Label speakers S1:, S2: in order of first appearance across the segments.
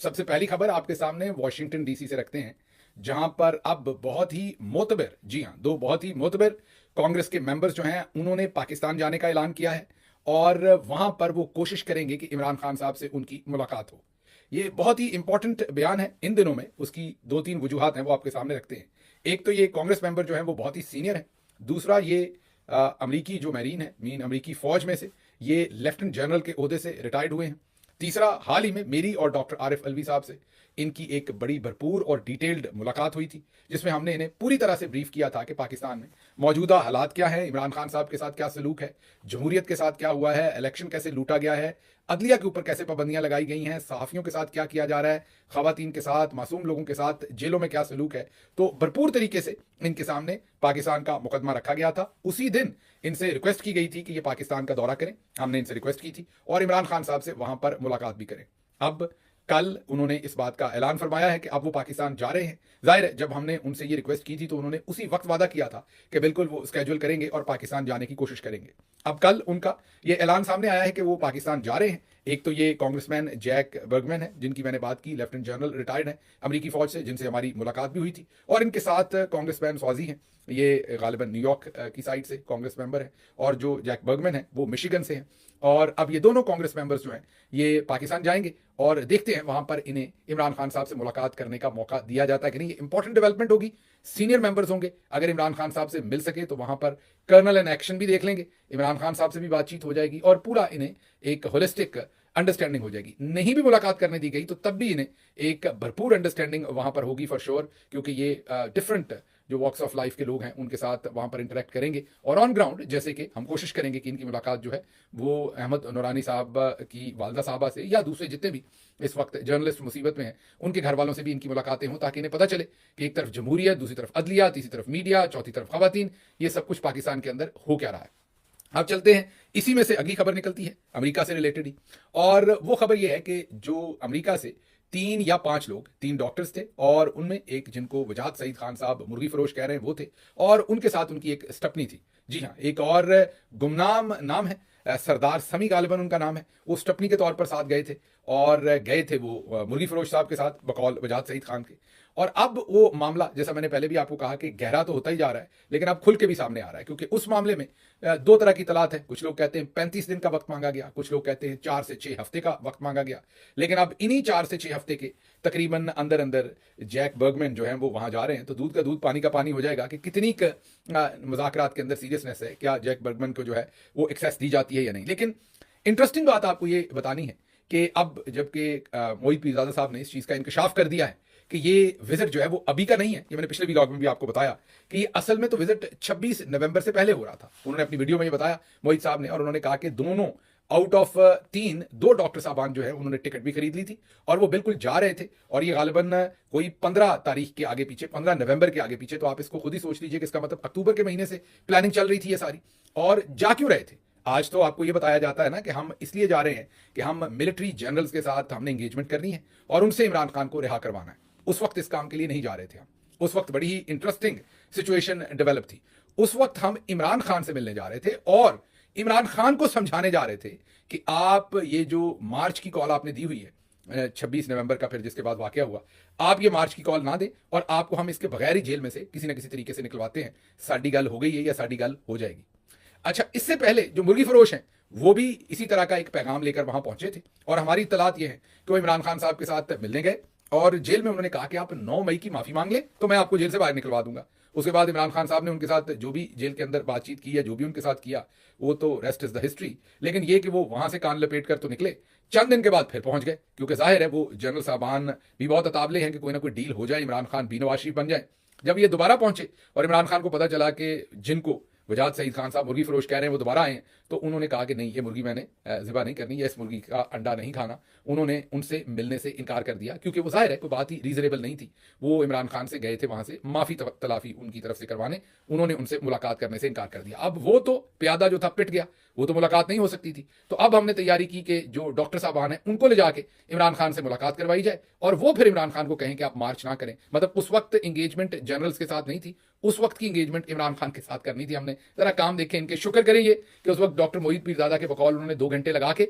S1: सबसे पहली खबर आपके सामने वॉशिंगटन डीसी से रखते हैं, जहां पर अब बहुत ही मोतबर, जी हां, दो बहुत ही मोतबर कांग्रेस के मेंबर्स जो हैं उन्होंने पाकिस्तान जाने का ऐलान किया है और वहां पर वो कोशिश करेंगे कि इमरान खान साहब से उनकी मुलाकात हो। ये बहुत ही इंपॉर्टेंट बयान है इन दिनों में, उसकी दो तीन वजूहात हैं वो आपके सामने रखते हैं। एक तो ये कांग्रेस मेंबर जो है वो बहुत ही सीनियर है, दूसरा ये अमरीकी जो मैरीन है, मीन अमरीकी फौज में से ये लेफ्टिनेंट जनरल के ओहदे से रिटायर्ड हुए हैं। तीसरा, हाल ही में मेरी और डॉक्टर आरिफ अलवी साहब से इनकी एक बड़ी भरपूर और डिटेल्ड मुलाकात हुई थी, जिसमें हमने इन्हें पूरी तरह से ब्रीफ किया था कि पाकिस्तान में मौजूदा हालात क्या है, इमरान खान साहब के साथ क्या सलूक है, जमहूरियत के साथ क्या हुआ है, इलेक्शन कैसे लूटा गया है, अदलिया के ऊपर कैसे पाबंदियां लगाई गई हैं, सहाफ़ियों के साथ क्या किया जा रहा है, खवातीन के साथ, मासूम लोगों के साथ जेलों में क्या सलूक है। तो भरपूर तरीके से इनके सामने पाकिस्तान का मुकदमा रखा गया था। उसी दिन इनसे रिक्वेस्ट की गई थी कि ये पाकिस्तान का दौरा करें, हमने इनसे रिक्वेस्ट की थी और इमरान खान साहब से वहां पर मुलाकात भी करें। अब कल उन्होंने इस बात का ऐलान फरमाया है कि अब वो पाकिस्तान जा रहे हैं। जाहिर है, जब हमने उनसे ये रिक्वेस्ट की थी तो उन्होंने उसी वक्त वादा किया था कि बिल्कुल वो स्केड्यूल करेंगे और पाकिस्तान जाने की कोशिश करेंगे। अब कल उनका ये ऐलान सामने आया है कि वो पाकिस्तान जा रहे हैं। एक तो ये कांग्रेसमैन जैक बर्गमैन है, जिनकी मैंने बात की, लेफ्टिनेंट जनरल, रिटायर्ड है अमरीकी फौज से, जिनसे हमारी मुलाकात भी हुई थी, और इनके साथ कांग्रेसमैन स्वाजी हैं, ये गालिबन न्यूयॉर्क की साइड से कांग्रेस मेंबर है, और जो जैक बर्गमैन है वो मिशिगन से हैं। और अब ये दोनों कांग्रेस मेंबर्स जो हैं ये पाकिस्तान जाएंगे और देखते हैं वहां पर इन्हें इमरान खान साहब से मुलाकात करने का मौका दिया जाता है कि नहीं। ये इंपॉर्टेंट डेवलपमेंट होगी, सीनियर मेंबर्स होंगे, अगर इमरान खान साहब से मिल सके तो वहां पर कर्नल एंड एक्शन भी देख लेंगे, इमरान खान साहब से भी बातचीत हो जाएगी और पूरा इन्हें एक होलिस्टिक अंडरस्टैंडिंग हो जाएगी। नहीं भी मुलाकात करने दी गई तो तब भी इन्हें एक भरपूर अंडरस्टैंडिंग वहां पर होगी फॉर श्योर, क्योंकि ये डिफरेंट जो वॉक्स ऑफ लाइफ के लोग हैं उनके साथ वहां पर इंटरेक्ट करेंगे और ऑन ग्राउंड जैसे कि हम कोशिश करेंगे कि इनकी मुलाकात जो है वो अहमद नूरानी साहब की वालदा साहबा से या दूसरे जितने भी इस वक्त जर्नलिस्ट मुसीबत में हैं उनके घर वालों से भी इनकी मुलाकातें हों, ताकि इन्हें पता चले कि एक तरफ जमहूरियत, दूसरी तरफ अदलिया, तीसरी तरफ मीडिया, चौथी तरफ खवातीन, ये सब कुछ पाकिस्तान के अंदर हो क्या रहा है। अब चलते हैं, इसी में से अगली खबर निकलती है अमेरिका से रिलेटेड ही, और वो खबर ये है कि जो अमेरिका से 3 या 5 लोग, 3 डॉक्टर्स थे और उनमें एक जिनको वजाहत सईद खान साहब मुर्गी फरोश कह रहे हैं वो थे, और उनके साथ उनकी एक स्टपनी थी। जी हाँ, एक और गुमनाम नाम है, सरदार समी गालिबन उनका नाम है, वो स्टपनी के तौर पर साथ गए थे और गए थे वो मुर्गी फरोश साहब के साथ बकौल वजाहत सईद खान के। और अब वो मामला, जैसा मैंने पहले भी आपको कहा कि गहरा तो होता ही जा रहा है, लेकिन अब खुल के भी सामने आ रहा है, क्योंकि उस मामले में दो तरह की तलात है। कुछ लोग कहते हैं 35 दिन का वक्त मांगा गया, कुछ लोग कहते हैं 4 से 6 हफ्ते का वक्त मांगा गया। लेकिन अब इन्हीं 4 से 6 हफ्ते के तकरीबन अंदर अंदर जैक बर्गमैन जो है वो वहां जा रहे हैं, तो दूध का दूध पानी का पानी हो जाएगा कि कितनी मुज़ाकरात के अंदर सीरियसनेस है, क्या जैक बर्गमैन को जो है वो एक्सेस दी जाती है या नहीं। लेकिन इंटरेस्टिंग बात आपको ये बतानी है कि अब जबकि मोहित पीरजादा साहब ने इस चीज़ का इंकशाफ कर दिया है कि ये विजिट जो है वो अभी का नहीं है, ये मैंने पिछले व्लॉग में भी आपको बताया कि ये असल में तो विजिट 26 नवंबर से पहले हो रहा था। उन्होंने अपनी वीडियो में ये बताया मोहित साहब ने, और उन्होंने कहा कि दोनों आउट ऑफ 3 2 डॉक्टर साहबान जो है उन्होंने टिकट भी खरीद ली थी और वो बिल्कुल जा रहे थे, और ये गालिबन कोई 15 तारीख के आगे पीछे, 15 नवंबर के आगे पीछे, तो आप इसको खुद ही सोच लीजिए कि इसका मतलब अक्टूबर के महीने से प्लानिंग चल रही थी ये सारी। और जा क्यों रहे थे? आज तो आपको ये बताया जाता है ना कि हम इसलिए जा रहे हैं कि हम मिलिट्री जनरल्स के साथ हमने एंगेजमेंट करनी है और उनसे इमरान खान को रिहा करवाना है। उस वक्त इस काम के लिए नहीं जा रहे थे हम, उस वक्त बड़ी ही इंटरेस्टिंग सिचुएशन डेवलप थी। उस वक्त हम इमरान खान से मिलने जा रहे थे और इमरान खान को समझाने जा रहे थे कि आप ये जो मार्च की कॉल आपने दी हुई है 26 नवंबर का, फिर जिसके बाद वाकया हुआ, आप ये मार्च की कॉल ना दें और आपको हम इसके बगैर ही जेल में से किसी ना किसी तरीके से निकलवाते हैं। साडी गल हो गई है या साडी गल हो जाएगी। अच्छा, इससे पहले जो मुर्गी फरोश हैं वो भी इसी तरह का एक पैगाम लेकर वहां पहुंचे थे, और हमारी इत्तलात ये है कि वो इमरान खान साहब के साथ मिलने गए और जेल में उन्होंने कहा कि आप 9 मई की माफी मांग लें तो मैं आपको जेल से बाहर निकलवा दूंगा। उसके बाद इमरान खान साहब ने उनके साथ जो भी जेल के अंदर बातचीत की है, जो भी उनके साथ किया, वो तो रेस्ट इज द हिस्ट्री। लेकिन ये कि वो वहां से कान लपेट कर तो निकले, चंद दिन के बाद फिर पहुंच गए, क्योंकि जाहिर है वो जनरल साहबान भी बहुत अताबले हैं कि कोई ना कोई डील हो जाए, इमरान खान भी नवाज शरीफ बन जाए। जब ये दोबारा पहुंचे और इमरान खान को पता चला कि जिनको वजाहत सईद खान साहब मुर्गी फरोश कह रहे हैं वो दोबारा आए हैं, तो उन्होंने कहा कि नहीं, ये मुर्गी मैंने ज़िबा नहीं करनी, या इस मुर्गी का अंडा नहीं खाना। उन्होंने उनसे मिलने से इनकार कर दिया, क्योंकि वो जाहिर है कोई बात ही रीजनेबल नहीं थी। वो इमरान खान से गए थे वहां से माफ़ी तलाफी उनकी तरफ से करवाने, उन्होंने उनसे मुलाकात करने से इनकार कर दिया। अब वो तो प्यादा जो था पिट गया, वो तो मुलाकात नहीं हो सकती थी। तो अब हमने तैयारी की कि जो डॉक्टर साहबान हैं उनको ले जाके इमरान खान से मुलाकात करवाई जाए और वो फिर इमरान खान को कहें कि आप मार्च ना करें। मतलब उस वक्त इंगेजमेंट जनरल्स के साथ नहीं थी, उस वक्त की इंगेजमेंट इमरान खान के साथ करनी थी हमने। जरा काम देखें इनके, शुक्र करें ये कि उस वक्त डॉक्टर मोहित पीरजादा के बकौल उन्होंने 2 घंटे लगा के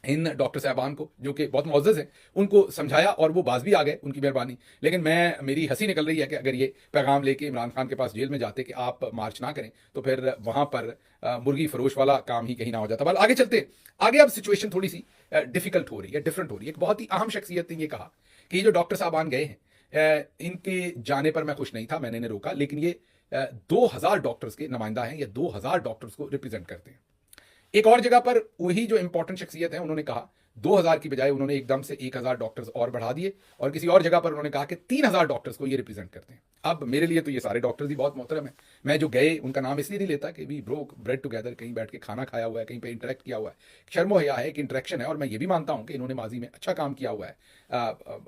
S1: इन डॉक्टर साहबान को, जो कि बहुत मुअज़्ज़ज़ हैं, उनको समझाया और वो बाज भी आ गए, उनकी मेहरबानी। लेकिन मेरी हंसी निकल रही है कि अगर ये पैगाम लेके इमरान खान के पास जेल में जाते कि आप मार्च ना करें, तो फिर वहाँ पर मुर्गी फरोश वाला काम ही कहीं ना हो जाता। बल आगे चलते हैं। आगे अब सिचुएशन थोड़ी सी डिफिकल्ट हो रही है, डिफरेंट हो रही है। एक बहुत ही अहम शख्सियत ने ये कहा कि ये जो डॉक्टर साहबान गए हैं, इनके जाने पर मैं खुश नहीं था, मैंने इन्हें रोका, लेकिन ये 2000 डॉक्टर्स के नुमाइंदा हैं, ये 2000 डॉक्टर्स को रिप्रेजेंट करते हैं। एक और जगह पर वही जो इंपॉर्टेंट शख्सियत है, उन्होंने कहा 2000 की बजाय उन्होंने एकदम से 1000 डॉक्टर्स और बढ़ा दिए, और किसी और जगह पर उन्होंने कहा कि 3000 डॉक्टर्स को ये रिप्रेजेंट करते हैं। अब मेरे लिए तो ये सारे डॉक्टर्स ही बहुत मोहतरम है। मैं जो गए उनका नाम इसलिए नहीं लेता कि वी ब्रोक ब्रेड टुगेदर, कहीं बैठ के खाना खाया हुआ है, कहीं पे इंटरेक्ट किया हुआ है, शर्मो हया है, एक इंटरेक्शन है। और मैं ये भी मानता हूं कि इन्होंने माजी में अच्छा काम किया हुआ है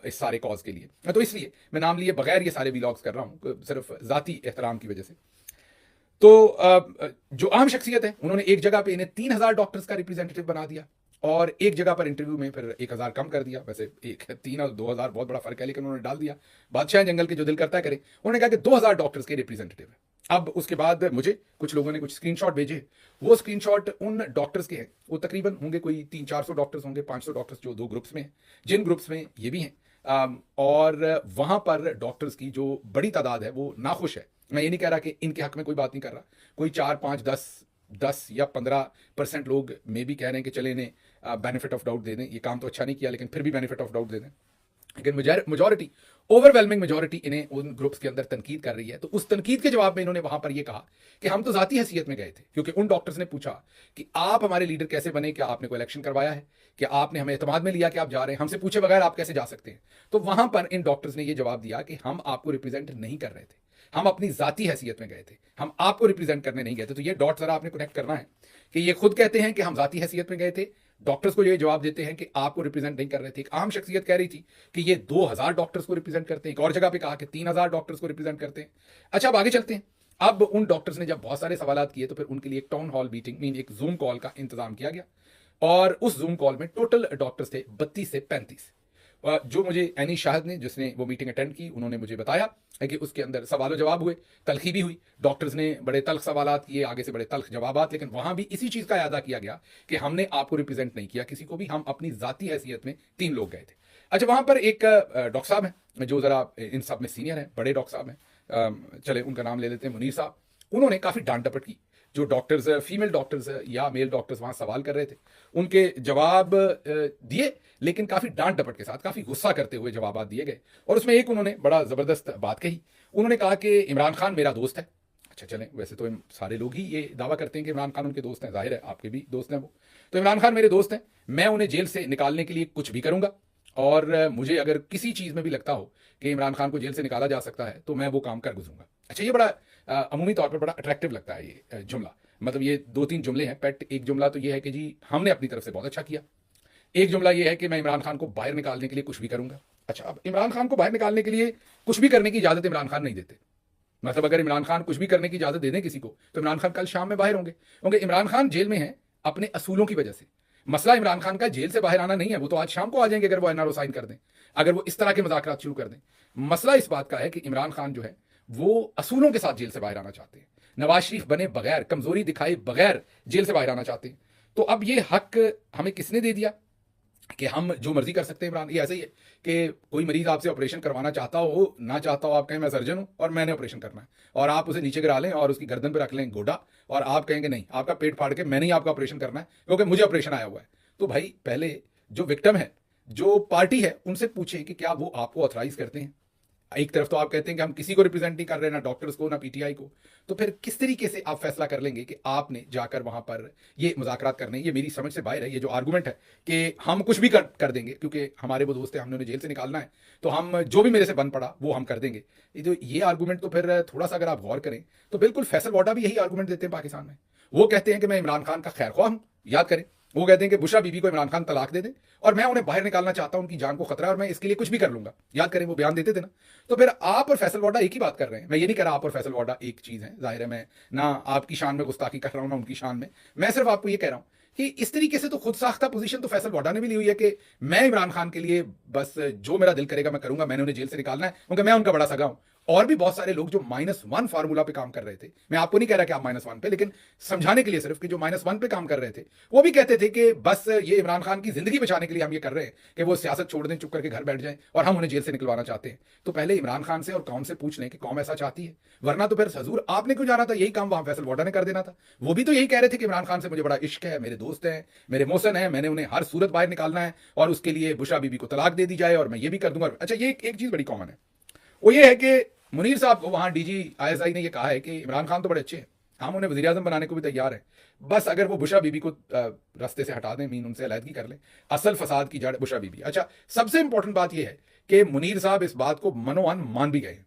S1: इस सारे कॉज के लिए, तो इसलिए मैं नाम लिए बगैर ये सारे व्लॉग्स कर रहा हूं, सिर्फ जाती एहतराम की वजह से। तो जो अहम शख्सियत है, उन्होंने एक जगह पे इन्हें 3000 डॉक्टर्स का रिप्रेजेंटेटिव बना दिया, और एक जगह पर इंटरव्यू में फिर 1000 कम कर दिया। वैसे 3 और 2000 बहुत बड़ा फर्क है, लेकिन उन्होंने डाल दिया। बादशाह जंगल के जो दिल करता है करे। उन्होंने कहा कि 2000 डॉक्टर्स के रिप्रेजेंटेटिव है। अब उसके बाद मुझे कुछ लोगों ने कुछ स्क्रीनशॉट भेजे, वो स्क्रीनशॉट उन डॉक्टर्स के हैं, वो तकरीबन होंगे कोई 300-400 डॉक्टर्स होंगे, 500 डॉक्टर्स जो 2 ग्रुप्स में हैं, जिन ग्रुप्स में ये भी हैं। और वहां पर डॉक्टर्स की जो बड़ी तादाद है वो नाखुश है। मैं ये नहीं कह रहा कि इनके हक में कोई बात नहीं कर रहा, कोई 4, 5, 10 या 15% लोग में भी कह रहे हैं कि चले इन्हें बेनिफिट ऑफ डाउट दे दें, ये काम तो अच्छा नहीं किया लेकिन फिर भी बेनिफिट ऑफ डाउट दे दें। लेकिन मेजॉरिटी, ओवरवेलमिंग मेजॉरिटी इन्हें उन ग्रुप्स के अंदर तनकीद कर रही है। तो उस तनकीद के जवाब में इन्होंने वहां पर यह कहा कि हम तो जाती हैसियत में गए थे, क्योंकि उन डॉक्टर्स ने पूछा कि आप हमारे लीडर कैसे बने, क्या आपने कोई इलेक्शन करवाया है, क्या आपने हमें एतमाद में लिया कि आप जा रहे हैं, हमसे पूछे बगैर आप कैसे जा सकते हैं। तो वहां पर इन डॉक्टर्स ने यह जवाब दिया कि हम आपको रिप्रेजेंट नहीं कर रहे थे, हम अपनी जाती हैसियत में गए थे, हम आपको रिप्रेजेंट करने नहीं गए थे। तो ये डॉट जरा आपने कनेक्ट करना है कि ये खुद कहते हैं कि हम जाती हैसियत में गए थे, डॉक्टर्स को ये जवाब देते हैं कि आपको रिप्रेजेंट नहीं कर रहे थे। एक आम शख्सियत कह रही थी कि ये 2000 डॉक्टर्स को रिप्रेजेंट करते हैं, एक और जगह पे कहा कि 3000 डॉक्टर्स को रिप्रेजेंट करते हैं। अच्छा, अब आगे चलते हैं। अब उन डॉक्टर्स ने जब बहुत सारे सवाल किए तो फिर उनके लिए एक टाउन हॉल मीटिंग मीन एक जूम कॉल का इंतजाम किया गया, और उस जूम कॉल में टोटल डॉक्टर्स थे 32 से 35। जो मुझे एनी शाहिद ने, जिसने वो मीटिंग अटेंड की, उन्होंने मुझे बताया कि उसके अंदर सवाल जवाब हुए, तलखी भी हुई, डॉक्टर्स ने बड़े तल्ख सवालात किए, आगे से बड़े तल्ख जवाबात, लेकिन वहां भी इसी चीज का अदा किया गया कि हमने आपको रिप्रेजेंट नहीं किया किसी को भी, हम अपनी जाती हैसियत में 3 लोग गए थे। अच्छा, वहां पर एक डॉक्टर साहब हैं जो जरा इन सब में सीनियर हैं, बड़े डॉक्टर साहब हैं, चले उनका नाम ले लेते हैं, मुनीर साहब। उन्होंने काफी डांट डपट की। जो डॉक्टर्स, फीमेल डॉक्टर्स या मेल डॉक्टर्स वहां सवाल कर रहे थे, उनके जवाब दिए, लेकिन काफी डांट डपट के साथ, काफी गुस्सा करते हुए जवाब दिए गए। और उसमें एक उन्होंने बड़ा जबरदस्त बात कही। उन्होंने कहा कि इमरान खान मेरा दोस्त है। अच्छा चलें, वैसे तो सारे लोग ही ये दावा करते हैं कि इमरान खान उनके दोस्त हैं, जाहिर है आपके भी दोस्त हैं वो। तो इमरान खान मेरे दोस्त हैं, मैं उन्हें जेल से निकालने के लिए कुछ भी करूंगा, और मुझे अगर किसी चीज में भी लगता हो कि इमरान खान को जेल से निकाला जा सकता है तो मैं वो काम कर गुजरूंगा। अच्छा, ये बड़ा अमूमी तौर पर बड़ा अट्रैक्टिव लगता है ये जुमला। मतलब ये 2-3 जुमले हैं पेट। एक जुमला तो ये है कि जी हमने अपनी तरफ से बहुत अच्छा किया। एक जुमला ये है कि मैं इमरान खान को बाहर निकालने के लिए कुछ भी करूंगा। अच्छा, अब इमरान खान को बाहर निकालने के लिए कुछ भी करने की इजाजत इमरान खान नहीं देते। मतलब अगर इमरान खान कुछ भी करने की इजाजत दे दें किसी को, तो इमरान खान कल शाम में बाहर होंगे, क्योंकि इमरान खान जेल में है अपने असूलों की वजह से। मसला इमरान खान का जेल से बाहर आना नहीं है, वो तो आज शाम को आ जाएंगे अगर वो एनआरओ साइन कर दें, अगर वो इस तरह के मुज़ाकरात शुरू कर दें। मसला इस बात का है कि इमरान खान जो है वो असूलों के साथ जेल से बाहर आना चाहते हैं, नवाज शरीफ बने बगैर, कमजोरी दिखाए बगैर जेल से बाहर आना चाहते हैं। तो अब ये हक हमें किसने दे दिया कि हम जो मर्जी कर सकते हैं इमरान? ये ऐसे ही है कि कोई मरीज आपसे ऑपरेशन करवाना चाहता हो, ना चाहता हो, आप कहें मैं सर्जन हूं और मैंने ऑपरेशन करना है, और आप उसे नीचे गिरा लें और उसकी गर्दन पर रख लें गोडा, और आप कहेंगे नहीं, आपका पेट फाड़ के मैंने ही आपका ऑपरेशन करना है क्योंकि मुझे ऑपरेशन आया हुआ है। तो भाई पहले जो विक्टिम है, जो पार्टी है, उनसे पूछें कि क्या वो आपको ऑथराइज करते हैं। एक तरफ तो आप कहते हैं कि हम किसी को रिप्रेजेंट नहीं कर रहे, ना डॉक्टर्स को ना पीटीआई को, तो फिर किस तरीके से आप फैसला कर लेंगे कि आपने जाकर वहां पर ये मुज़ाकरात करने? ये मेरी समझ से बाहर है। ये जो आर्गूमेंट है कि हम कुछ भी कर देंगे क्योंकि हमारे वो दोस्त हैं, हमने उन्हें जेल से निकालना है, तो हम जो भी मेरे से बन पड़ा वो हम कर देंगे। ये आर्गूमेंट तो फिर थोड़ा सा अगर आप गौर करें तो बिल्कुल फैसल वाडा भी यही आर्गूमेंट देते हैं पाकिस्तान में। वो कहते हैं कि मैं इमरान खान का खैर ख्वाह हूं, याद करें, वो कहते हैं कि बुशरा बीबी को इमरान खान तलाक दे दे और मैं उन्हें बाहर निकालना चाहता हूं, उनकी जान को खतरा है और मैं इसके लिए कुछ भी कर लूंगा। याद करें वो बयान देते थे ना। तो फिर आप और फैसल वाडा एक ही बात कर रहे हैं। मैं ये नहीं कह रहा आप और फैसल वाडा एक चीज है, जाहिर है मैं ना आपकी शान में गुस्ताखी कर रहा हूं ना उनकी शान में। मैं सिर्फ आपको ये कह रहा हूं कि इस तरीके से तो खुद साख्ता पोजीशन तो फैसल वाडा ने भी ली हुई है कि मैं इमरान खान के लिए बस जो मेरा दिल करेगा मैं करूंगा, मैंने उन्हें जेल से निकालना है क्योंकि मैं उनका बड़ा सगा हूं। और भी बहुत सारे लोग जो -1 फार्मूला पे काम कर रहे थे, मैं आपको नहीं कह रहा कि आप -1 पे, लेकिन समझाने के लिए सिर्फ कि जो -1 पे काम कर रहे थे, वो भी कहते थे कि बस ये इमरान खान की जिंदगी बचाने के लिए हम ये कर रहे हैं कि वो सियासत छोड़ दें, चुप करके घर बैठ जाएं और हम उन्हें जेल से निकलवाना चाहते हैं। तो पहले इमरान खान से और कौम से पूछ लें कि कौम ऐसा चाहती है, वरना तो फिर हजूर आपने क्यों जाना था, यही काम वहां फैसल वोडा ने कर देना था। वो भी तो यही कह रहे थे कि इमरान खान से मुझे बड़ा इश्क है, मेरे दोस्त हैं, मेरे मोहसिन हैं, मैंने उन्हें हर सूरत बाहर निकालना है और उसके लिए बुशरा बीबी को तलाक दे दी जाए और मैं ये भी कर दूंगा। अच्छा, ये एक चीज बड़ी कॉमन है, वो ये है कि मुनीर साहब को वहां डीजी आईएसआई ने यह कहा है कि इमरान खान तो बड़े अच्छे हैं, हम उन्हें वजीर आजम बनाने को भी तैयार है, बस अगर वो बुशरा बीबी को रास्ते से हटा दें, मीन उनसे अलहदगी कर लें, असल फसाद की जड़ बुशरा बीबी। अच्छा, सबसे इंपॉर्टेंट बात यह है कि मुनीर साहब इस बात को मनोअन मान भी गए।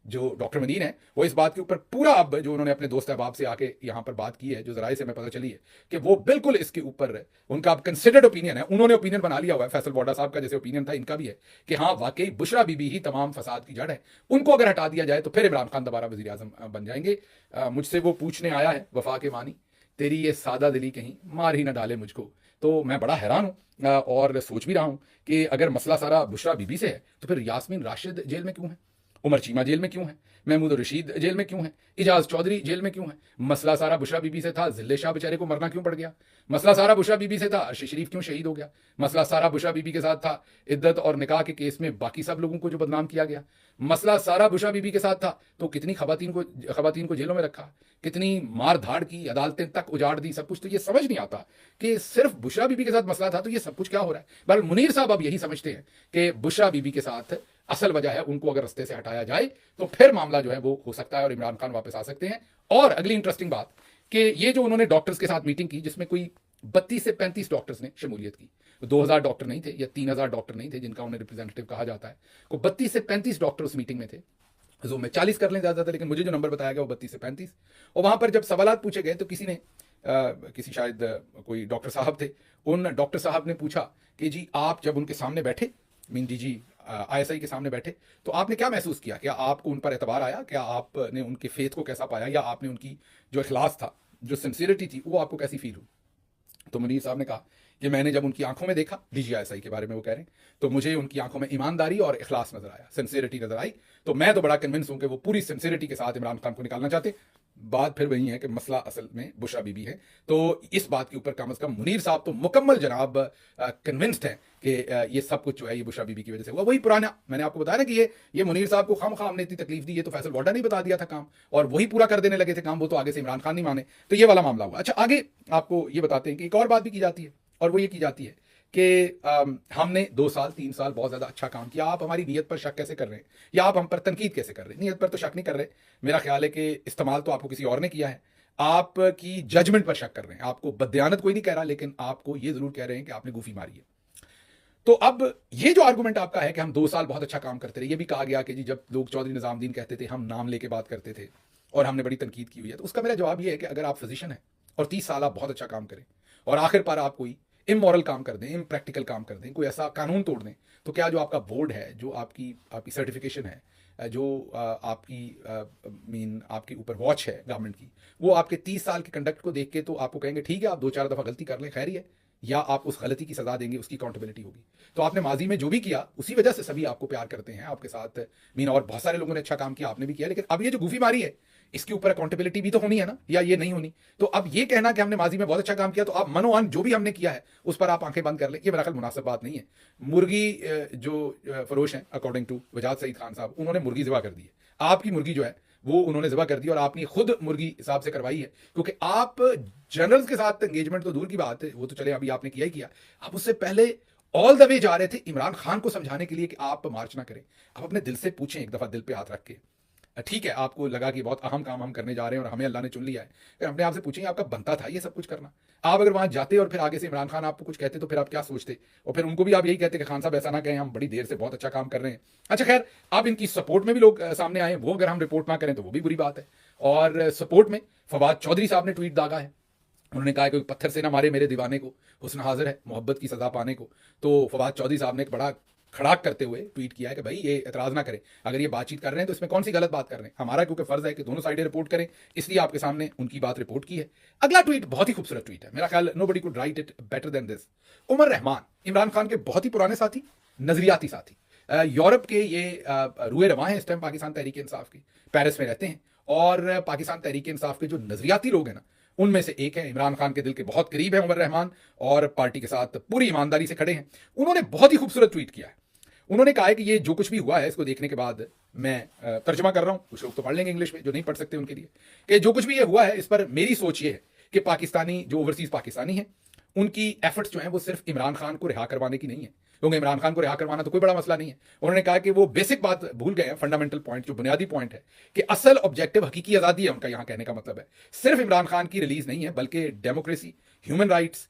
S1: जो डॉक्टर मदीन है वो इस बात के ऊपर पूरा, अब जो उन्होंने अपने दोस्त अहबाब से आके यहां पर बात की है, जो जराये से हमें पता चली है कि वो बिल्कुल इसके ऊपर उनका अब कंसिडर्ड ओपिनियन है, उन्होंने ओपिनियन बना लिया हुआ है। फैसल वोडा साहब का जैसे ओपिनियन था, इनका भी है कि हाँ वाकई बुशरा बीबी ही तमाम फसाद की जड़ है, उनको अगर हटा दिया जाए तो फिर इमरान खान दोबारा वजीर आजम बन जाएंगे। मुझसे वो पूछने आया है, वफा के मानी तेरी ये सादा दिली कहीं मार ही ना डाले मुझको। तो मैं बड़ा हैरान हूं और सोच भी रहा हूं कि अगर मसला सारा बुशरा बीबी से है तो फिर यास्मीन राशिद जेल में क्यों है, उमर चीमा जेल में क्यों है, महमूद रशीद जेल में क्यों है, इजाज चौधरी जेल में क्यों है। मसला सारा बुशरा बीबी से था, जिल्ले शाह बेचारे को मरना क्यों पड़ गया। मसला सारा बुशरा बीबी से था, अर्शी शरीफ क्यों शहीद हो गया। मसला सारा बुशरा बीबी के साथ था, इद्दत और निकाह के केस में बाकी सब लोगों को जो बदनाम किया गया। मसला सारा बुशरा बीबी के साथ था तो कितनी खवातीन को जेलों में रखा, कितनी मार धाड़ की, अदालतें तक उजाड़ दी, सब कुछ। तो ये समझ नहीं आता कि सिर्फ बुशरा बीबी के साथ मसला था तो ये सब कुछ क्या हो रहा है। बहरहाल मुनीर साहब अब यही समझते हैं कि बुशरा बीबी के साथ असल वजह है, उनको अगर रस्ते से हटाया जाए तो फिर मामला जो है वो हो सकता है और इमरान खान वापस आ सकते हैं। और अगली इंटरेस्टिंग बात कि ये जो उन्होंने डॉक्टर्स के साथ मीटिंग की, जिसमें कोई 32 से 35 डॉक्टर्स ने शमूलियत की, 2000 डॉक्टर नहीं थे या 3000 डॉक्टर नहीं थे जिनका उन्हें रिप्रेजेंटेटिव कहा जाता है, को 32 से 35 डॉक्टर उस मीटिंग में थे। जो मैं 40 कर लें ज्यादा था, लेकिन मुझे जो नंबर बताया गया वो 32 से 35। और वहां पर जब सवाल पूछे गए तो किसी ने किसी शायद कोई डॉक्टर साहब थे, उन डॉक्टर साहब ने पूछा कि जी आप जब उनके सामने बैठे, मीन डीजी आईएसआई के सामने बैठे, तो आपने क्या महसूस किया, क्या आपको उन पर एतबार आया, क्या आपने उनके फेथ को कैसा पाया, या आपने उनकी जो इखलास था, जो सिंसियरिटी थी, वो आपको कैसी फील हुई। तो मुनीर साहब ने कहा कि मैंने जब उनकी आंखों में देखा, डीजी आईएसआई के बारे में वो कह रहे हैं, तो मुझे उनकी आंखों में ईमानदारी और इखलास नजर आया, सिंसियरिटी नजर आई। तो मैं तो बड़ा कन्विंस हूं कि वो पूरी सिंसियरिटी के साथ इमरान खान को निकालना चाहते। बात फिर वही है कि मसला असल में बुशरा बीबी है। तो इस बात के ऊपर कम से कम मुनीर साहब तो मुकम्मल जनाब कन्विंस्ड हैं कि ये सब कुछ जो है ये बुशरा बीबी की वजह से हुआ। वही पुराना मैंने आपको बताया ना कि ये मुनीर साहब को खाम ने इतनी तकलीफ दी, ये तो फैसल वोडा ने बता दिया था काम और वही पूरा कर देने लगे थे काम, वो तो आगे से इमरान खान नहीं माने, तो ये वाला मामला हुआ। अच्छा, आगे आपको ये बताते हैं कि एक और बात भी की जाती है और वो ये की जाती है कि हमने 2 साल 3 साल बहुत ज्यादा अच्छा काम किया, आप हमारी नीयत पर शक कैसे कर रहे हैं या आप हम पर तनकीद कैसे कर रहे हैं। नीयत पर तो शक नहीं कर रहे, मेरा ख्याल है कि इस्तेमाल तो आपको किसी और ने किया है, आपकी जजमेंट पर शक कर रहे हैं। आपको बदयानत कोई नहीं कह रहा, लेकिन आपको ये जरूर कह रहे हैं कि आपने गुफी मारी है। तो अब ये जो आर्गुमेंट आपका है कि हम 2 साल बहुत अच्छा काम करते रहे, ये भी कहा गया कि जी जब लोग चौधरी निजामुद्दीन कहते थे हम नाम लेके बात करते थे और हमने बड़ी तनकीद की हुई है। तो उसका मेरा जवाब ये है कि अगर आप फिजिशियन हैं और 30 साल आप बहुत अच्छा काम करें और आखिर पर आप कोई इमोरल काम कर दें, इम्प्रैक्टिकल काम कर दें, कोई ऐसा कानून तोड़ दें, तो क्या जो आपका बोर्ड है, जो आपकी सर्टिफिकेशन है, जो आपकी ऊपर वॉच है गवर्नमेंट की, वो आपके 30 साल के कंडक्ट को देख के तो आपको कहेंगे ठीक है आप 2-4 दफा गलती कर लें, खैर ही है, या आप उस गलती की सजा देंगे, उसकी अकाउंटेबिलिटी होगी। तो आपने माजी में जो भी किया उसी वजह से सभी आपको प्यार करते हैं, आपके साथ और बहुत सारे लोगों ने अच्छा काम किया, आपने भी किया, लेकिन अब ये जो गुफी मारी है इसके ऊपर अकाउंटेबिलिटी भी तो होनी है ना, या ये नहीं होनी। तो अब ये कहना कि हमने माजी में बहुत अच्छा काम किया तो आप मनोअन जो भी हमने किया है उस पर आप आंखें बंद कर लें, ये मेरा ख्याल मुनासिब बात नहीं है। मुर्गी जो फरोश हैं अकॉर्डिंग टू वजाद सईद खान साहब, उन्होंने मुर्गी ज़िबा कर दी है, आपकी मुर्गी जो है वो उन्होंने ज़िबा कर दी और आपने खुद मुर्गी हिसाब से करवाई है, क्योंकि आप जनरल्स के साथ एंगेजमेंट तो दूर की बात है, वो तो चले अभी आपने किया ही किया, आप उससे पहले ऑल द वे जा रहे थे इमरान खान को समझाने के लिए कि आप मार्च ना करें। आप अपने दिल से पूछें, एक दफा दिल पे हाथ रख के, ठीक है आपको लगा कि बहुत अहम काम हम करने जा रहे हैं और हमें अल्लाह ने चुन लिया है, फिर अपने आप से पूछेंगे आपका बनता था ये सब कुछ करना। आप अगर वहां जाते और फिर आगे से इमरान खान आपको कुछ कहते तो फिर आप क्या सोचते, और फिर उनको भी आप यही कहते कि खान साहब ऐसा ना कहें, हम बड़ी देर से बहुत अच्छा काम कर रहे हैं। अच्छा खैर, अब इनकी सपोर्ट में भी लोग सामने आए, वो अगर हम रिपोर्ट ना करें तो वो भी बुरी बात है। और सपोर्ट में फवाद चौधरी साहब ने ट्वीट दागा है, उन्होंने कहा कि पत्थर से ना मारे मेरे दीवाने को, हुस्न हाजिर है मोहब्बत की सजा पाने को। तो फवाद चौधरी साहब ने एक बड़ा खड़ाक करते हुए ट्वीट किया है कि भाई ये एतराज ना करें, अगर ये बातचीत कर रहे हैं तो इसमें कौन सी गलत बात कर रहे हैं, हमारा क्योंकि फर्ज है कि दोनों साइडें रिपोर्ट करें, इसलिए आपके सामने उनकी बात रिपोर्ट की है। अगला ट्वीट बहुत ही खूबसूरत ट्वीट है, मेरा ख्याल nobody could write it better than this. Umar Rahman, Imran Khan के बहुत ही पुराने साथी, नजरियाती साथी, यूरोप के ये रुए रवां हैं इस टाइम पाकिस्तान तहरीक इंसाफ की, पेरिस में रहते हैं और पाकिस्तान तहरीक इंसाफ के जो नजरियाती लोग हैं ना, उनमें से एक है, इमरान खान के दिल के बहुत करीब है उमर रहमान और पार्टी के साथ पूरी ईमानदारी से खड़े हैं। उन्होंने बहुत ही खूबसूरत ट्वीट किया है। उन्होंने कहा है कि ये जो कुछ भी हुआ है इसको देखने के बाद मैं तर्जमा कर रहा हूं, कुछ लोग तो पढ़ लेंगे इंग्लिश में जो नहीं पढ़ सकते उनके लिए, कि जो कुछ भी ये हुआ है इस पर मेरी सोच ये है कि पाकिस्तानी जो ओवरसीज पाकिस्तानी हैं उनकी एफर्ट्स जो हैं वो सिर्फ इमरान खान को रिहा करवाने की नहीं है, क्योंकि इमरान खान को रिहा करवाना तो कोई बड़ा मसला नहीं है। उन्होंने कहा कि वो बेसिक बात भूल गए हैं, फंडामेंटल पॉइंट जो बुनियादी पॉइंट है कि असल ऑब्जेक्टिव हकीकी आजादी है उनका, यहां कहने का मतलब है सिर्फ इमरान खान की रिलीज नहीं है बल्कि democracy, human rights,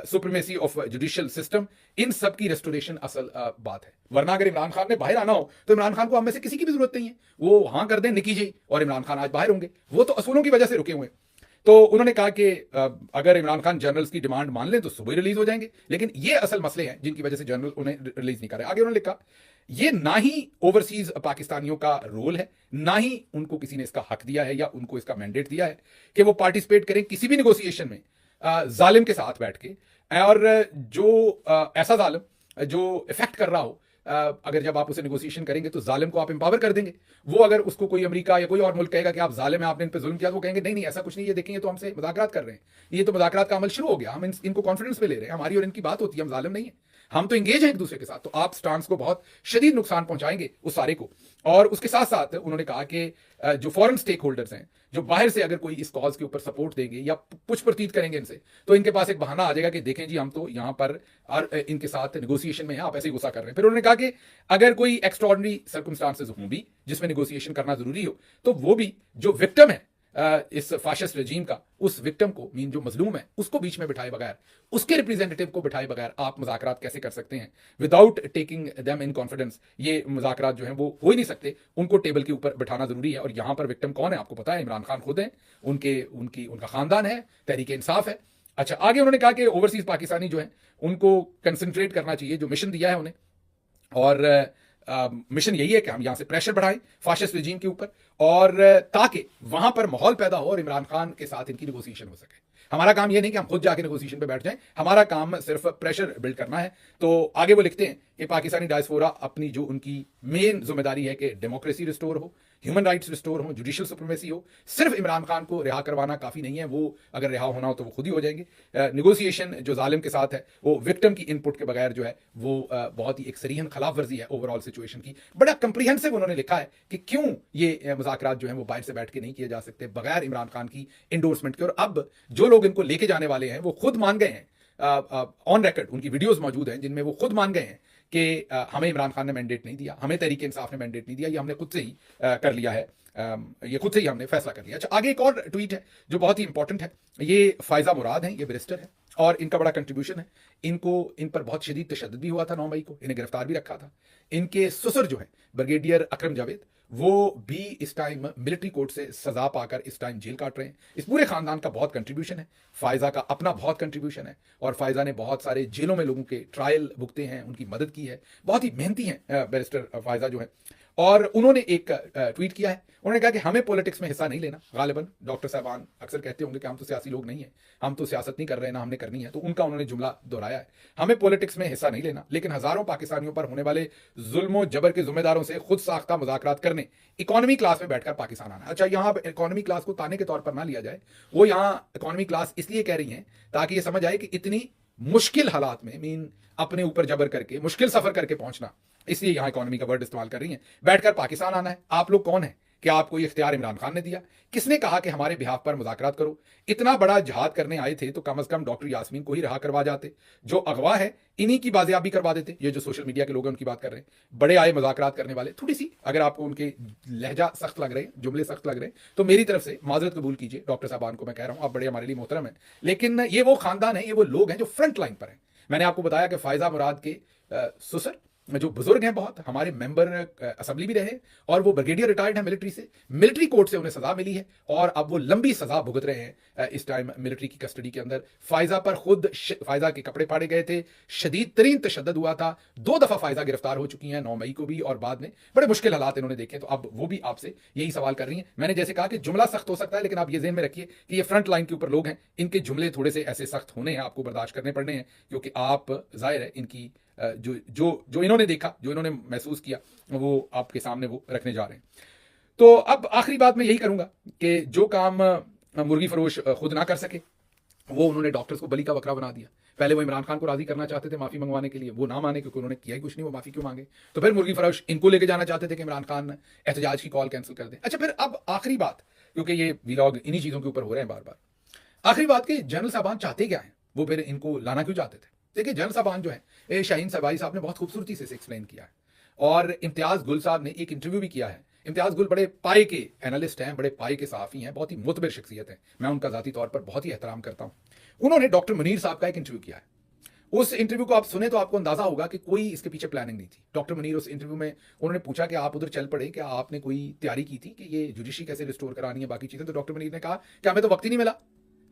S1: supremacy of judicial system, इन सब की रेस्टोरेशन असल बात है। वरना अगर इमरान खान ने बाहर आना हो तो इमरान खान को हम में से किसी की भी जरूरत नहीं है, वो हाँ कर दें निकी जी और इमरान खान आज बाहर होंगे, वो तो असूलों की वजह से रुके हुए हैं। तो उन्होंने कहा कि अगर इमरान खान जनरल्स की डिमांड मान लें तो सुबह रिलीज हो जाएंगे, लेकिन ये असल मसले हैं जिनकी वजह से जनरल उन्हें रिलीज नहीं कर रहे। आगे उन्होंने लिखा ये ना ही ओवरसीज पाकिस्तानियों का रोल है, ना ही उनको किसी ने इसका हक दिया है या उनको इसका मैंडेट दिया है कि वो पार्टिसिपेट करें किसी भी निगोसिएशन में जालिम के साथ बैठ के, और जो ऐसा जालिम जो इफेक्ट कर रहा हो, अगर जब आप उसे नेगोशिएशन करेंगे तो जालिम को आप एम्पावर कर देंगे। वो अगर उसको कोई अमेरिका या कोई और मुल्क कहेगा कि आप जालिम है, आपने इन पे जुल्म किया, तो वो कहेंगे नहीं नहीं ऐसा कुछ नहीं, ये देखेंगे तो हमसे मुज़ाकरात कर रहे हैं, ये तो मुज़ाकरात का अमल शुरू हो गया, हम इनको कॉन्फिडेंस पे ले रहे हैं, हमारी और इनकी बात होती है, हम जालिम नहीं है, हम तो इंगेज हैं एक दूसरे के साथ। तो आप स्टांस को बहुत शदीद नुकसान पहुंचाएंगे उस सारे को। और उसके साथ साथ उन्होंने कहा कि जो फॉरेन स्टेक होल्डर्स हैं, जो बाहर से अगर कोई इस कॉज के ऊपर सपोर्ट देंगे या पुछ प्रतीत करेंगे इनसे, तो इनके पास एक बहाना आ जाएगा कि देखें जी हम तो यहां पर इनके साथ नेगोशिएशन में हैं, आप ऐसे ही गुस्सा कर रहे हैं। फिर उन्होंने कहा कि अगर कोई एक्स्ट्राऑर्डिनरी सर्कमस्टांसेस हों भी जिसमें नेगोशिएशन करना जरूरी हो, तो वो भी जो विक्टिम है इस फाशिस्ट रजीम का, उस विक्टिम को, मीन जो मजलूम है, उसको बीच में बिठाए बगैर, उसके रिप्रेजेंटेटिव को बिठाए बगैर आप मुज़ाकरात कैसे कर सकते हैं without taking them in confidence. ये मुज़ाकरात जो हैं वो हो ही नहीं सकते, उनको टेबल के ऊपर बिठाना जरूरी है। और यहां पर विक्टिम कौन है आपको पता है, इमरान खान खुद हैं, उनका खानदान है, तहरीक इंसाफ है। अच्छा, आगे उन्होंने कहा कि ओवरसीज पाकिस्तानी जो है उनको कंसंट्रेट करना चाहिए, जो मिशन दिया है उन्हें, और मिशन यही है कि हम यहां से प्रेशर बढ़ाएं फाशिस्ट रजीम के ऊपर, और ताकि वहां पर माहौल पैदा हो और इमरान खान के साथ इनकी नेगोशिएशन हो सके। हमारा काम यह नहीं कि हम खुद जाके नेगोशिएशन पे बैठ जाएं, हमारा काम सिर्फ प्रेशर बिल्ड करना है। तो आगे वो लिखते हैं कि पाकिस्तानी डायस्पोरा अपनी जो उनकी मेन जिम्मेदारी है कि डेमोक्रेसी रिस्टोर हो, ह्यूमन राइट्स रिस्टोर हो, जुडिशियल सुप्रीमेसी हो, सिर्फ इमरान खान को रिहा करवाना काफी नहीं है, वो अगर रिहा होना हो तो वो खुद ही हो जाएंगे। नेगोशिएशन जो जालिम के साथ है वो विक्टिम की इनपुट के बगैर जो है वो बहुत ही एक सरीहन खिलाफ वर्जी है ओवरऑल सिचुएशन की। बड़ा कंप्रीहेंसिव उन्होंने लिखा है कि क्यों ये मुज़ाकरात जो है वो बाहर से बैठ के नहीं किए जा सकते बगैर इमरान खान की इंडोर्समेंट के। और अब जो लोग इनको लेके जाने वाले हैं वो खुद मान गए हैं, ऑन रिकॉर्ड उनकी वीडियोस मौजूद हैं जिनमें वो खुद मान गए हैं कि हमें इमरान खान ने मैंडेट नहीं दिया, हमें तहरीक इंसाफ ने मैंडेट नहीं दिया, ये हमने खुद से ही कर लिया है, ये खुद से ही हमने फैसला कर लिया। अच्छा, आगे एक और ट्वीट है जो बहुत ही इंपॉर्टेंट है। ये फायजा मुराद हैं, ये बैरिस्टर है और इनका बड़ा कंट्रीब्यूशन है। इन पर बहुत शदीद तशद्दुद भी हुआ था, 9 मई को इन्हें गिरफ्तार भी रखा था। इनके ससुर जो है ब्रिगेडियर अकरम जावेद, वो भी इस टाइम मिलिट्री कोर्ट से सजा पाकर इस टाइम जेल काट रहे हैं। इस पूरे खानदान का बहुत कंट्रीब्यूशन है, फायजा का अपना बहुत कंट्रीब्यूशन है, और फायजा ने बहुत सारे जेलों में लोगों के ट्रायल भुगते हैं, उनकी मदद की है, बहुत ही मेहनती हैं बैरिस्टर फायजा जो है। और उन्होंने एक ट्वीट किया है, उन्होंने कहा कि हमें पॉलिटिक्स में हिस्सा नहीं लेना। गालिबन डॉक्टर साहबान अक्सर कहते होंगे कि हम तो सियासी लोग नहीं हैं, हम तो सियासत नहीं कर रहे हैं, ना हमने करनी है, तो उनका उन्होंने जुमला दोहराया है, हमें पॉलिटिक्स में हिस्सा नहीं लेना, लेकिन हजारों पाकिस्तानियों पर होने वाले जुल्म जबर के जिम्मेदारों से खुद साख्ता मुज़ाकरात करने इकोनॉमी क्लास में बैठकर पाकिस्तान आना। अच्छा, यहाँ इकोनॉमी क्लास को ताने के तौर पर ना लिया जाए, वो यहाँ इकोनॉमी क्लास इसलिए कह रही है ताकि ये समझ आए कि इतनी मुश्किल हालात में, मीन अपने ऊपर जबर करके मुश्किल सफर करके पहुंचना, इसलिए यहां इकोनॉमी का वर्ड इस्तेमाल कर रही हैं। बैठकर पाकिस्तान आना है, आप लोग कौन है कि आपको ये इख्तियार इमरान खान ने दिया? किसने कहा कि हमारे बिहाफ पर मुज़ाकरात करो? इतना बड़ा जहाद करने आए थे तो कम से कम डॉक्टर यास्मीन को ही रहा करवा जाते, जो अगवा है इन्हीं की बाजियाबी करवा देते। ये जो सोशल मीडिया के लोग हैं उनकी बात कर रहे हैं, बड़े आए मुज़ाकरात करने वाले, थोड़ी सी अगर आपको उनके लहजा सख्त लग रहे हैं, जुमले सख्त लग रहे हैं, तो मेरी तरफ से माजरत कबूल कीजिए। डॉक्टर साहबान को मैं कह रहा हूं, आप बड़े हमारे लिए मोहतरम है, लेकिन ये वो खानदान है, ये वो लोग हैं जो फ्रंट लाइन पर हैं। मैंने आपको बताया कि फायजा मुराद के ससुर जो बुजुर्ग हैं, बहुत हमारे मेंबर असेंबली भी रहे, और वो ब्रिगेडियर रिटायर्ड हैं मिलिट्री से, मिलिट्री कोर्ट से उन्हें सजा मिली है और अब वो लंबी सजा भुगत रहे हैं इस टाइम मिलिट्री की कस्टडी के अंदर। फायजा पर खुद फायजा के कपड़े फाड़े गए थे, शदीद तरीन तशद्दुद हुआ था, 2 दफा फायजा गिरफ्तार हो चुकी हैं, 9 मई को भी और बाद में। बड़े मुश्किल हालात इन्होंने देखे, तो अब वो भी आपसे यही सवाल कर रही हैं। मैंने जैसे कहा कि जुमला सख्त हो सकता है, लेकिन आप ये ज़हन में रखिए कि ये फ्रंट लाइन के ऊपर लोग हैं, इनके जुमले थोड़े से ऐसे सख्त होने हैं, आपको बर्दाश्त करने पड़ने हैं, क्योंकि आप जाहिर है इनकी जो जो जो इन्होंने देखा, जो इन्होंने महसूस किया, वो आपके सामने वो रखने जा रहे हैं। तो अब आखिरी बात मैं यही करूंगा कि जो काम मुर्गी फरोश खुद ना कर सके, वो उन्होंने डॉक्टर्स को बलि का बकरा बना दिया। पहले वो इमरान खान को राजी करना चाहते थे माफी मंगवाने के लिए, वो ना माने क्योंकि उन्होंने किया ही कुछ नहीं, वो माफी क्यों मांगे। तो फिर मुर्गी फरोश इनको लेके जाना चाहते थे कि इमरान खान एहतजाज की कॉल कैंसिल कर दे। अच्छा, फिर अब आखिरी बात, क्योंकि ये व्लॉग इन्हीं चीजों के ऊपर हो रहे हैं बार बार, आखिरी बात कि जनरल साहबान चाहते क्या है, वो फिर इनको लाना क्यों चाहते थे। देखिए, जनरल साहबान जो है, शाहीन सबाई साहब ने बहुत खूबसूरती से एक्सप्लेन किया है, और इम्तियाज गुल साहब ने एक इंटरव्यू भी किया है। इम्तियाज गुल बड़े पाए के एनालिस्ट हैं, बड़े पाए के सहाफ़ी हैं, बहुत ही मुतबर शख्सियत है, मैं उनका ज़ाती तौर पर बहुत ही एहतराम करता हूं। उन्होंने डॉक्टर मुनीर साहब का एक इंटरव्यू किया है। उस इंटरव्यू को आप सुने तो आपको अंदाजा होगा कि कोई इसके पीछे प्लानिंग नहीं थी। डॉक्टर मुनीर उस इंटरव्यू में, उन्होंने पूछा कि आप उधर चल पड़े, क्या आपने कोई तैयारी की थी कि ये जुडिशरी कैसे रिस्टोर करानी है, बाकी चीजें। तो डॉक्टर मुनीर ने कहा कि हमें तो वक्त ही नहीं मिला,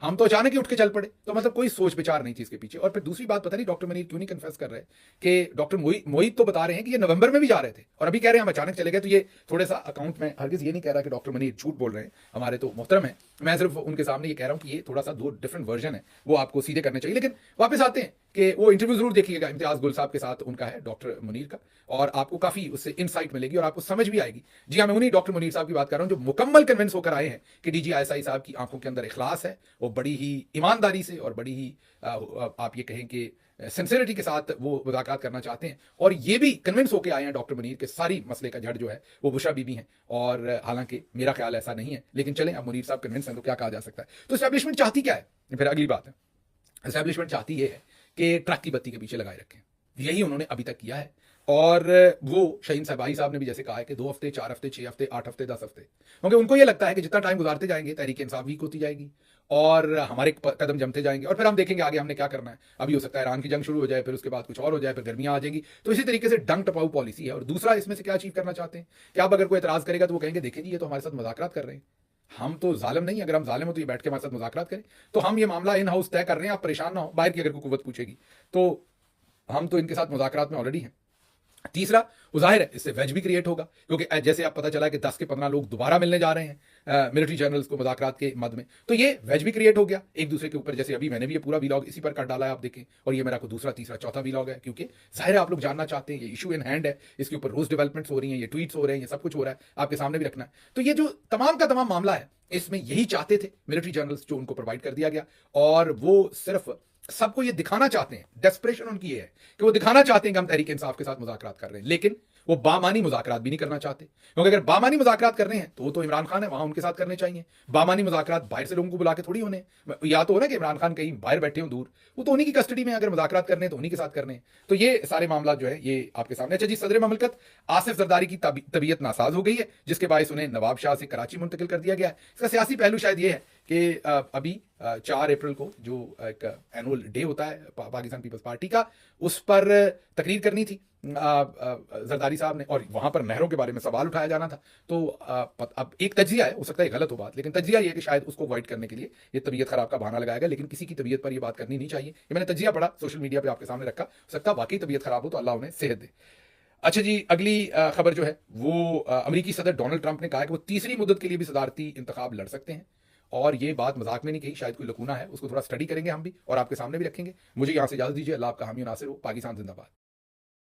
S1: हम तो अचानक ही उठ के चल पड़े। तो मतलब कोई सोच विचार नहीं थी इसके पीछे। और फिर दूसरी बात, पता नहीं डॉक्टर मुनीर क्यों नहीं कन्फेस कर रहे कि डॉक्टर मोहित तो बता रहे हैं कि ये नवंबर में भी जा रहे थे, और अभी कह रहे हैं हम अचानक चले गए। तो ये थोड़ा सा अकाउंट में, हरगिज ये नहीं कह रहा कि डॉक्टर मुनीर झूठ बोल रहे हैं, हमारे तो मोहतरम है, मैं सिर्फ उनके सामने ये कह रहा हूं कि ये थोड़ा सा दो डिफरेंट वर्जन है, वो आपको सीधे करने चाहिए। लेकिन वापस आते हैं कि वो इंटरव्यू जरूर देखिएगा, इम्तियाज गुल साहब के साथ उनका है डॉक्टर मुनीर का, और आपको काफी उससे इनसाइट मिलेगी और आपको समझ भी आएगी। जी हाँ, मैं उन्हीं डॉक्टर मुनीर साहब की बात कर रहा हूं जो मुकम्मल कन्विंस होकर आए हैं कि DGISI साहब की आंखों के अंदर इखलास है, वो बड़ी ही ईमानदारी से और बड़ी ही आप ये कहें कि सिंसियरिटी के साथ वो मुलाकात करना चाहते हैं, और ये भी कन्विंस होकर आए हैं डॉक्टर मुनीर के सारी मसले का जड़ जो है वो बुशरा बीबी हैं। और हालांकि मेरा ख्याल ऐसा नहीं है, लेकिन चलें, अब मुनीर साहब कन्विंस हैं तो क्या कहा जा सकता है। तो एस्टैब्लिशमेंट चाहती क्या है, फिर अगली बात है। एस्टैब्लिशमेंट चाहती ये है कि ट्रक की बत्ती के पीछे लगाए रखें, यही उन्होंने अभी तक किया है। और वो शाहीन सबाई साहब ने भी जैसे कहा है कि 2 हफ्ते, 4 हफ्ते, 6 हफ्ते, 8 हफ्ते, 10 हफ्ते, क्योंकि उनको ये लगता है कि जितना टाइम गुजारते जाएंगे तहरीक इंसाफ वीक होती जाएगी और हमारे कदम जमते जाएंगे, और फिर हम देखेंगे आगे हमने क्या करना है। अभी हो सकता है ईरान की जंग शुरू हो जाए, फिर उसके बाद कुछ और हो जाए, फिर गर्मियां आ जाएगी। तो इसी तरीके से डंग टपाऊ पॉलिसी है। और दूसरा, इसमें से क्या अचीव करना चाहते हैं कि आप अगर कोई एतराज करेगा तो वो कहेंगे देखें जी, ये तो हमारे साथ मुज़ाकरात कर रहे हैं, हम तो जालिम नहीं, अगर हम जालिम हो तो ये बैठ के हमारे साथ मुज़ाकरात करें, तो हम ये मामला इन हाउस तय कर रहे हैं, आप परेशान ना हो। बाहर की अगर कोई कुव्वत पूछेगी तो हम तो इनके साथ मुज़ाकरात में ऑलरेडी हैं। तीसरा, वो जाहिर है इससे वेज भी क्रिएट होगा, क्योंकि जैसे आप पता चला कि 10 के 15 लोग दोबारा मिलने जा रहे हैं मिलिट्री जनरल्स को मुज़ाकरात के मद में, तो ये वेज भी क्रिएट हो गया एक दूसरे के ऊपर। जैसे अभी मैंने भी ये पूरा व्लॉग इसी पर कर डाला है, आप देखें, और ये मेरा को दूसरा, तीसरा, चौथा व्लॉग है, क्योंकि जाहिर है आप लोग जानना चाहते हैं, ये इशू इन हैंड है, इसके ऊपर रोज डेवलपमेंट्स हो रही हैं, ये ट्वीट्स हो रहे हैं, ये सब कुछ हो रहा है, आपके सामने भी रखना है। तो ये जो तमाम का तमाम मामला है, इसमें यही चाहते थे मिलिट्री जनरल्स, जो उनको प्रोवाइड कर दिया गया, और वो सिर्फ सबको ये दिखाना चाहते हैं, डेस्परेशन उनकी ये है कि वो दिखाना चाहते हैं कि हम तहरीक इंसाफ के साथ मुज़ाकरात कर रहे हैं, लेकिन वो बामानी मुज़ाकरात भी नहीं करना चाहते। क्योंकि अगर बामानी मुज़ाकरात करने हैं तो वो तो इमरान खान है, वहां उनके साथ करने चाहिए। बामानी मुज़ाकरात बाहर से लोगों को बुला के थोड़ी होने, या तो हो ना कि इमरान खान कहीं बाहर बैठे हो दूर, वो तो उन्हीं की कस्टडी में, अगर मुज़ाकरात करने तो उन्हीं के साथ करने। तो ये सारे मामला जो है ये आपके सामने। अच्छा जी, सदर ममलकत आसिफ जरदारी की तबीयत नासाज हो गई है, जिसके बायस उन्हें नवाब शाह से कराची मुंतकिल कर दिया गया है। इसका सियासी पहलू शायद ये है कि अभी 4 अप्रैल को जो एक एनुअल डे होता है पाकिस्तान पीपल्स पार्टी का, उस पर तकरीर करनी थी जरदारी साहब ने, और वहां पर नहरों के बारे में सवाल उठाया जाना था। तो अब एक तजिया है, हो सकता है गलत हो बात, लेकिन तजिया ये है कि शायद उसको अवॉइड करने के लिए ये तबीयत खराब का बहाना लगाएगा, लेकिन किसी की तबीयत पर ये बात करनी नहीं चाहिए। ये मैंने तजिया पढ़ा सोशल मीडिया पर आपके सामने रखा, हो सकता है वाकई तबीयत खराब हो तो अल्लाह उन्हें सेहत दे। अच्छा जी, अगली खबर जो है वो अमेरिकी सदर डोनाल्ड ट्रंप ने कहा है कि वो तीसरी मुद्दत के लिए भी सदारती इंतखाब लड़ सकते हैं, और ये बात मजाक में नहीं कही, शायद कोई लकूना है, उसको थोड़ा स्टडी करेंगे हम भी और आपके सामने भी रखेंगे। मुझे यहां से इजाजत दीजिए। अल्लाह आपका हामी नासिर हो। पाकिस्तान जिंदाबाद।